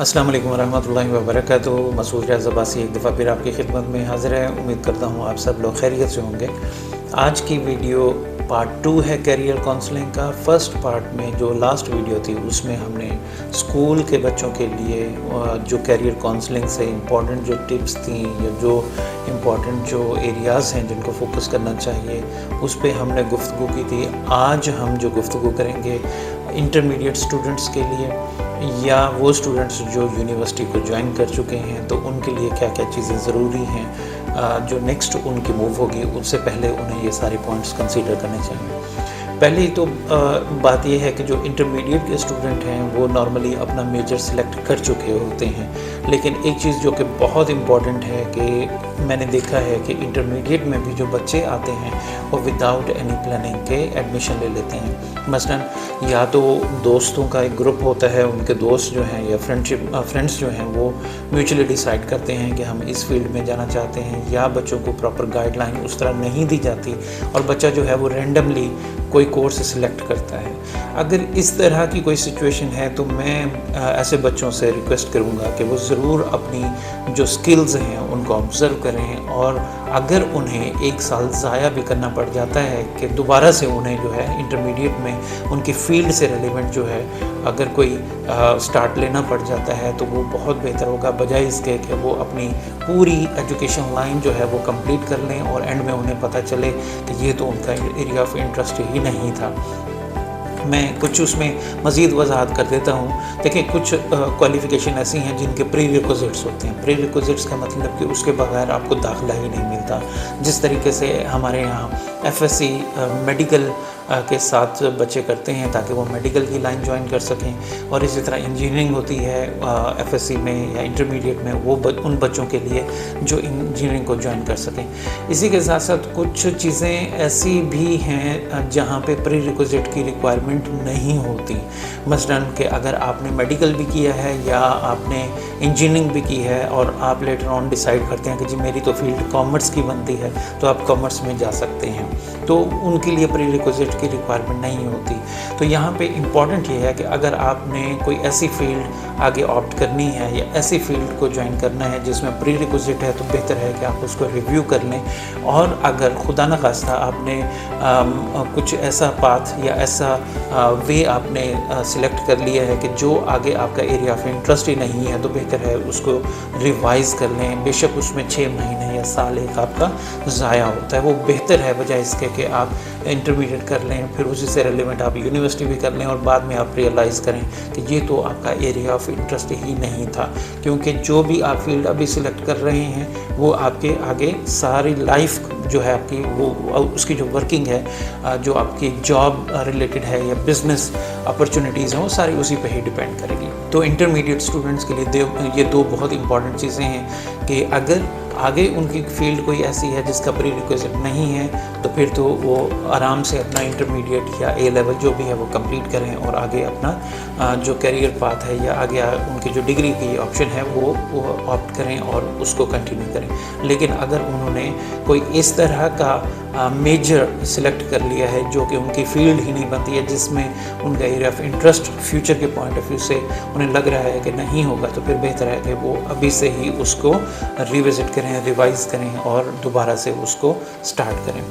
अस्सलाम वालेकुम रहमतुल्लाहि व बरकातुहू। मसूद रियाज़ अब्बासी एक दफ़ा फिर आपकी खिदमत में हाज़िर है। उम्मीद करता हूँ आप सब लोग खैरियत से होंगे। आज की वीडियो पार्ट 2 है कैरियर काउंसलिंग का। फ़र्स्ट पार्ट में जो लास्ट वीडियो थी उसमें हमने स्कूल के बच्चों के लिए जो कैरियर काउंसलिंग से इम्पॉर्टेंट जो टिप्स थी या जो इम्पॉर्टेंट जो एरियाज़ हैं जिनको फोकस करना चाहिए उस पर हमने गुफ्तगू की थी। आज हम जो गुफ्तगू करेंगे इंटरमीडिएट स्टूडेंट्स के लिए या वो स्टूडेंट्स जो यूनिवर्सिटी को ज्वाइन कर चुके हैं तो उनके लिए क्या क्या चीज़ें ज़रूरी हैं जो नेक्स्ट उनकी मूव होगी उससे पहले उन्हें ये सारे पॉइंट्स कंसीडर करने चाहिए। पहली तो बात यह है कि जो इंटरमीडिएट के स्टूडेंट हैं वो नॉर्मली अपना मेजर सेलेक्ट कर चुके होते हैं, लेकिन एक चीज़ जो कि बहुत इम्पॉर्टेंट है कि मैंने देखा है कि इंटरमीडिएट में भी जो बच्चे आते हैं वो विदाउट एनी प्लानिंग के एडमिशन ले लेते हैं। मसलन या तो दोस्तों का एक ग्रुप होता है, उनके दोस्त जो हैं या फ्रेंड्स जो हैं वो म्यूचुअली डिसाइड करते हैं कि हम इस फील्ड में जाना चाहते हैं, या बच्चों को प्रॉपर गाइडलाइन उस तरह नहीं दी जाती और बच्चा जो है वो रैंडमली कोई कोर्स सिलेक्ट करता है। अगर इस तरह की कोई सिचुएशन है तो मैं ऐसे बच्चों से रिक्वेस्ट करूँगा कि वो ज़रूर अपनी जो स्किल्स हैं उनको ऑब्ज़र्व करें, और अगर उन्हें एक साल ज़ाया भी करना पड़ जाता है कि दोबारा से उन्हें जो है इंटरमीडिएट में उनकी फ़ील्ड से रिलेवेंट जो है अगर कोई स्टार्ट लेना पड़ जाता है तो वो बहुत बेहतर होगा, बजाय इसके कि वो अपनी पूरी एजुकेशन लाइन जो है वो कंप्लीट कर लें और एंड में उन्हें पता चले कि ये तो उनका एरिया ऑफ इंटरेस्ट ही नहीं था। मैं कुछ उसमें मज़ीद वजाहत कर देता हूँ। देखिए, कुछ क्वालिफ़िकेशन ऐसी हैं जिनके प्री रिक्विजिट्स होते हैं। प्री रिक्विजिट्स का मतलब कि उसके बगैर आपको दाखिला ही नहीं मिलता। जिस तरीके से हमारे यहाँ एफएससी मेडिकल के साथ बच्चे करते हैं ताकि वो मेडिकल की लाइन ज्वाइन कर सकें, और इसी तरह इंजीनियरिंग होती है एफएससी में या इंटरमीडिएट में, वो उन बच्चों के लिए जो इंजीनियरिंग को ज्वाइन कर सकें। इसी के साथ साथ कुछ चीज़ें ऐसी भी हैं जहाँ पे प्री रिक्विजिट की रिक्वायरमेंट नहीं होती। मसलन कि अगर आपने मेडिकल भी किया है या आपने इंजीनियरिंग भी की है और आप लेटर ऑन डिसाइड करते हैं कि जी मेरी तो फील्ड कॉमर्स की बनती है, तो आप कॉमर्स में जा सकते हैं, तो उनके लिए प्री रिक्विजिट की रिक्वायरमेंट नहीं होती। तो यहाँ पे इम्पॉर्टेंट ये है कि अगर आपने कोई ऐसी फील्ड आगे ऑप्ट करनी है या ऐसी फील्ड को ज्वाइन करना है जिसमें प्री रिक्विजिट है, तो बेहतर है कि आप उसको रिव्यू कर लें। और अगर खुदा न खास्ता आपने कुछ ऐसा पाथ या ऐसा वे आपने सिलेक्ट कर लिया है कि जो आगे आपका एरिया ऑफ इंटरेस्ट ही नहीं है, तो बेहतर है उसको रिवाइज़ कर लें। बेशक उसमें 6 महीने या साल एक आपका ज़ाया होता है, वो बेहतर है बजाय इसके कि आप इंटरमीडिएट कर लें, फिर उसी से रिलेवेंट आप यूनिवर्सिटी भी कर लें और बाद में आप रियलाइज़ करें कि ये तो आपका एरिया ऑफ इंटरेस्ट ही नहीं था। क्योंकि जो भी आप फील्ड अभी सिलेक्ट कर रहे हैं वो आपके आगे सारी लाइफ जो है आपकी वो उसकी जो वर्किंग है, जो आपकी जॉब रिलेटेड है या बिज़नेस अपॉर्चुनिटीज़ हैं, वो सारी उसी पे ही डिपेंड करेगी। तो इंटरमीडिएट स्टूडेंट्स के लिए ये दो बहुत इंपॉर्टेंट चीज़ें हैं कि अगर आगे उनकी फील्ड कोई ऐसी है जिसका प्री रिक्विजिट नहीं है, तो फिर तो वो आराम से अपना इंटरमीडिएट या ए लेवल जो भी है वो कंप्लीट करें और आगे अपना जो करियर पाथ है या आगे उनकी जो डिग्री की ऑप्शन है वो ऑप्ट करें और उसको कंटिन्यू करें। लेकिन अगर उन्होंने कोई इस तरह का मेजर सिलेक्ट कर लिया है जो कि उनकी फील्ड ही नहीं बनती है, जिसमें उनका एरिया ऑफ इंटरेस्ट फ्यूचर के पॉइंट ऑफ व्यू से उन्हें लग रहा है कि नहीं होगा, तो फिर बेहतर है कि वो अभी से ही उसको रिविज़िट करें, रिवाइज़ करें और दोबारा से उसको स्टार्ट करें।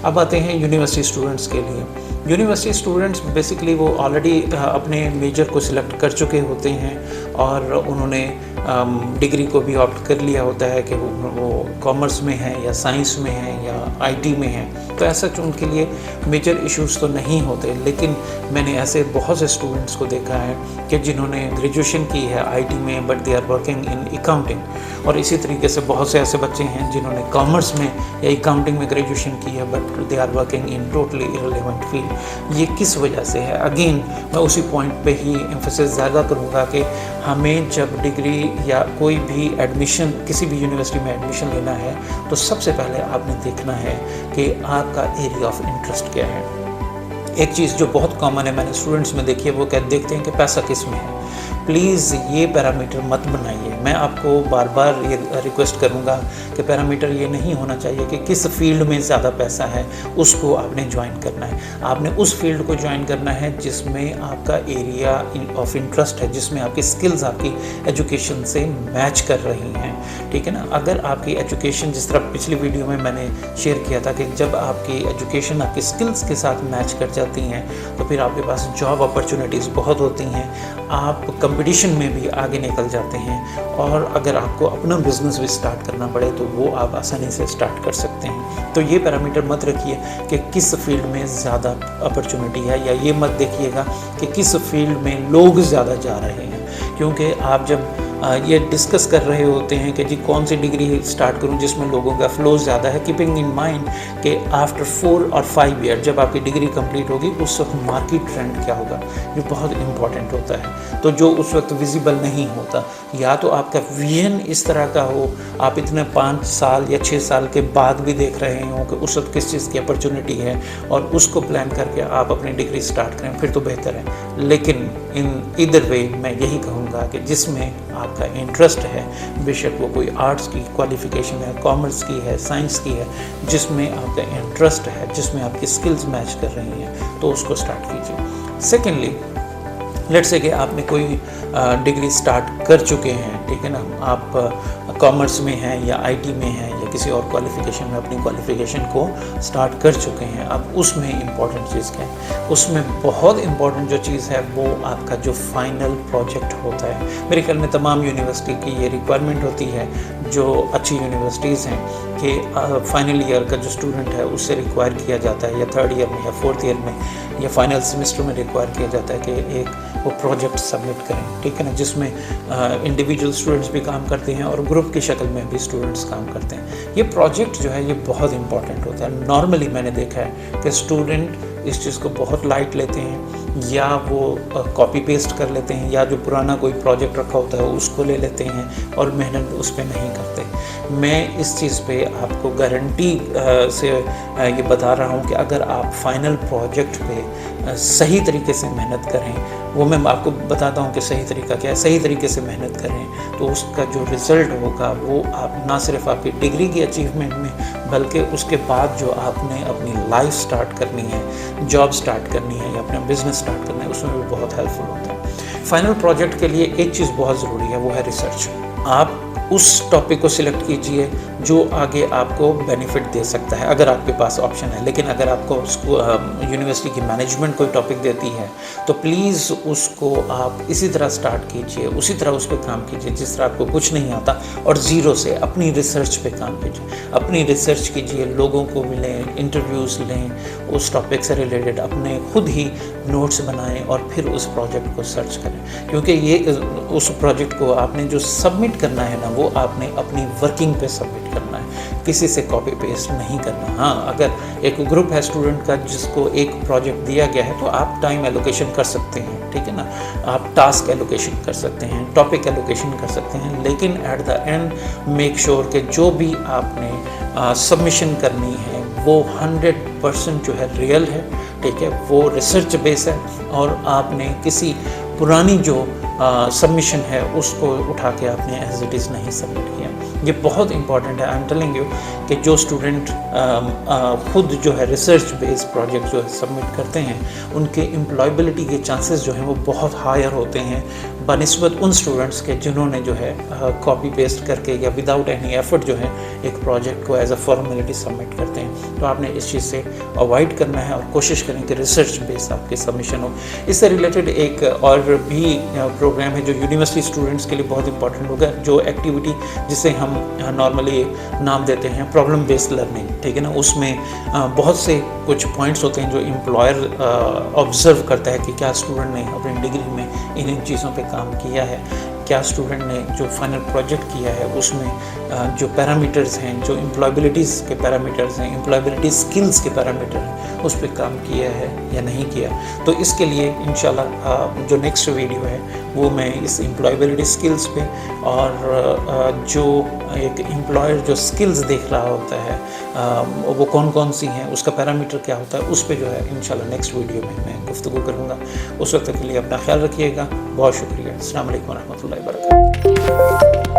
अब आते हैं यूनिवर्सिटी स्टूडेंट्स के लिए। यूनिवर्सिटी स्टूडेंट्स बेसिकली वो ऑलरेडी अपने मेजर को सिलेक्ट कर चुके होते हैं और उन्होंने डिग्री को भी ऑप्ट कर लिया होता है कि वो कॉमर्स में है या साइंस में है या आईटी में है, तो ऐसा उनके लिए मेजर इश्यूज़ तो नहीं होते। लेकिन मैंने ऐसे बहुत से स्टूडेंट्स को देखा है कि जिन्होंने ग्रेजुएशन की है आईटी में but they are working in accounting, और इसी तरीके से बहुत से ऐसे बच्चे हैं जिन्होंने कॉमर्स में या अकाउंटिंग में ग्रेजुएशन की है but they are working in totally irrelevant field. ये किस वजह से है? अगेन मैं उसी पॉइंट पे ही एम्फेसिस ज़्यादा करूँगा कि हमें जब डिग्री या कोई भी एडमिशन किसी भी यूनिवर्सिटी में एडमिशन लेना है तो सबसे पहले आपने देखना है कि आपका एरिया ऑफ इंटरेस्ट क्या है। एक चीज़ जो बहुत कॉमन है मैंने स्टूडेंट्स में देखी है, वो देखते हैं कि पैसा किस में है। प्लीज़ ये पैरामीटर मत बनाइए। मैं आपको बार बार ये रिक्वेस्ट करूँगा कि पैरामीटर ये नहीं होना चाहिए कि किस फील्ड में ज़्यादा पैसा है उसको आपने ज्वाइन करना है। आपने उस फील्ड को ज्वाइन करना है जिसमें आपका एरिया ऑफ इंटरेस्ट है, जिसमें आपकी स्किल्स आपकी एजुकेशन से मैच कर रही हैं, ठीक है ना। अगर आपकी एजुकेशन, जिस तरह पिछली वीडियो में मैंने शेयर किया था कि जब आपकी एजुकेशन आपकी स्किल्स के साथ मैच कर जाती हैं तो फिर आपके पास जॉब अपॉर्चुनिटीज़ बहुत होती हैं, आप कंपटीशन में भी आगे निकल जाते हैं, और अगर आपको अपना बिजनेस भी स्टार्ट करना पड़े तो वो आप आसानी से स्टार्ट कर सकते हैं। तो ये पैरामीटर मत रखिए कि किस फील्ड में ज़्यादा अपॉर्चुनिटी है, या ये मत देखिएगा कि किस फील्ड में लोग ज़्यादा जा रहे हैं, क्योंकि आप जब ये डिस्कस कर रहे होते हैं कि जी कौन सी डिग्री स्टार्ट करूं जिसमें लोगों का फ्लो ज़्यादा है, कीपिंग इन माइंड कि आफ्टर 4 और 5 ईयर जब आपकी डिग्री कंप्लीट होगी उस वक्त मार्केट ट्रेंड क्या होगा, जो बहुत इंपॉर्टेंट होता है। तो जो उस वक्त विजिबल नहीं होता, या तो आपका विजन इस तरह का हो, आप इतने 5 साल या 6 साल के बाद भी देख रहे हो कि उस वक्त किस चीज़ की अपॉर्चुनिटी है और उसको प्लान करके आप अपनी डिग्री स्टार्ट करें, फिर तो बेहतर है। लेकिन इन इधर वे मैं यही कहूँगा कि जिसमें आपका इंटरेस्ट है, बेशक वो कोई आर्ट्स की क्वालिफ़िकेशन है, कॉमर्स की है, साइंस की है, जिसमें आपका इंटरेस्ट है, जिसमें आपकी स्किल्स मैच कर रही हैं, तो उसको स्टार्ट कीजिए। सेकेंडली, लेट्स से कि आपने कोई डिग्री स्टार्ट कर चुके हैं, ठीक है ना, आप कॉमर्स में हैं या आईटी में हैं या किसी और क्वालिफ़िकेशन में अपनी क्वालिफ़िकेशन को स्टार्ट कर चुके हैं। अब उसमें इम्पॉर्टेंट चीज़ क्या है, उसमें बहुत इम्पॉर्टेंट जो चीज़ है वो आपका जो फाइनल प्रोजेक्ट होता है। मेरे ख्याल में तमाम यूनिवर्सिटी की ये रिक्वायरमेंट होती है, जो अच्छी यूनिवर्सिटीज़ हैं, कि फाइनल ईयर का जो स्टूडेंट है उससे रिक्वायर किया जाता है, या 3rd ईयर में या 4th ईयर में या फाइनल सेमेस्टर में रिक्वायर किया जाता है कि एक वो प्रोजेक्ट सबमिट करें, ठीक है ना, जिसमें इंडिविजुअल स्टूडेंट्स भी काम करते हैं और ग्रुप की शक्ल में भी स्टूडेंट्स काम करते हैं। ये प्रोजेक्ट जो है ये बहुत इंपॉर्टेंट होता है। नॉर्मली मैंने देखा है कि स्टूडेंट इस चीज़ को बहुत लाइट लेते हैं, या वो कॉपी पेस्ट कर लेते हैं, या जो पुराना कोई प्रोजेक्ट रखा होता है उसको ले लेते हैं और मेहनत उस पर नहीं करते। मैं इस चीज़ पे आपको गारंटी से ये बता रहा हूँ कि अगर आप फाइनल प्रोजेक्ट पे सही तरीके से मेहनत करें, वो मैं आपको बताता हूँ कि सही तरीका क्या है, सही तरीके से मेहनत करें तो उसका जो रिज़ल्ट होगा वो आप ना सिर्फ आपकी डिग्री की अचीवमेंट में, बल्कि उसके बाद जो आपने अपनी लाइफ स्टार्ट करनी है, जॉब स्टार्ट करनी है या अपना बिजनेस स्टार्ट करना है, उसमें भी बहुत हेल्पफुल होता है। फाइनल प्रोजेक्ट के लिए एक चीज़ बहुत ज़रूरी है, वो है रिसर्च। आप उस टॉपिक को सिलेक्ट कीजिए जो आगे आपको बेनिफिट दे सकता है, अगर आपके पास ऑप्शन है। लेकिन अगर आपको उसको यूनिवर्सिटी की मैनेजमेंट कोई टॉपिक देती है तो प्लीज़ उसको आप इसी तरह स्टार्ट कीजिए, उसी तरह उस पर काम कीजिए जिस तरह आपको कुछ नहीं आता, और ज़ीरो से अपनी रिसर्च पे काम कीजिए। अपनी रिसर्च कीजिए, लोगों को मिलें, इंटरव्यूज़ लें, उस टॉपिक से रिलेटेड अपने खुद ही नोट्स बनाएं और फिर उस प्रोजेक्ट को सर्च करें, क्योंकि ये उस प्रोजेक्ट को आपने जो सबमिट करना है ना, वो आपने अपनी वर्किंग पे सबमिट करना है, किसी से कॉपी पेस्ट नहीं करना। हाँ, अगर एक ग्रुप है स्टूडेंट का जिसको एक प्रोजेक्ट दिया गया है तो आप टाइम एलोकेशन कर सकते हैं, ठीक है ना, आप टास्क एलोकेशन कर सकते हैं, टॉपिक एलोकेशन कर सकते हैं, लेकिन at the end make sure कि जो भी आपने सबमिशन करनी है वो 100% जो है रियल है, ठीक है, वो रिसर्च बेस है, और आपने किसी पुरानी जो सबमिशन है उसको उठा के आपने एज इट इज़ नहीं सबमिट किया। ये बहुत इंपॉर्टेंट है। आई एम टेलिंग यू कि जो स्टूडेंट खुद जो है रिसर्च बेस्ड प्रोजेक्ट जो है सबमिट करते हैं, उनके एम्प्लॉयबिलिटी के चांसेस जो हैं वो बहुत हायर होते हैं बनिस्बत उन स्टूडेंट्स के जिन्होंने जो है कॉपी पेस्ट करके या विदाउट एनी एफर्ट जो है एक प्रोजेक्ट को एज अ फॉर्मेलिटी सबमिट करते हैं। तो आपने इस चीज़ से अवॉइड करना है और कोशिश करें कि रिसर्च बेस्ड आपके सबमिशन हो। इससे रिलेटेड एक और भी प्रोग्राम है जो यूनिवर्सिटी स्टूडेंट्स के लिए बहुत इंपॉर्टेंट होगा, जो एक्टिविटी जिसे हम नॉर्मली नाम देते हैं प्रॉब्लम बेस्ड लर्निंग, ठीक है ना। उसमें बहुत से कुछ पॉइंट्स होते हैं जो एम्प्लॉयर ऑब्जर्व करता है कि क्या स्टूडेंट ने अपनी डिग्री में इन चीज़ों पे काम किया है, क्या स्टूडेंट ने जो फाइनल प्रोजेक्ट किया है उसमें जो पैरामीटर्स हैं, जो एम्प्लॉयबिलिटीज़ के पैरामीटर्स हैं, एम्प्लॉयबिलिटी स्किल्स के पैरामीटर हैं, उस पर काम किया है या नहीं किया। तो इसके लिए इंशाल्लाह जो नेक्स्ट वीडियो है वो मैं इस एम्प्लॉयबिलिटी स्किल्स पे और जो एक एम्प्लॉयर जो स्किल्स देख रहा होता है वो कौन कौन सी हैं, उसका पैरामीटर क्या होता है, उस पे जो है इंशाल्लाह नेक्स्ट वीडियो में मैं गुफ्तगू करूँगा। उस वक्त के लिए अपना ख्याल रखिएगा। बहुत शुक्रिया। अस्सलाम वालेकुम व रहमतुल्लाहि व बरकातहू।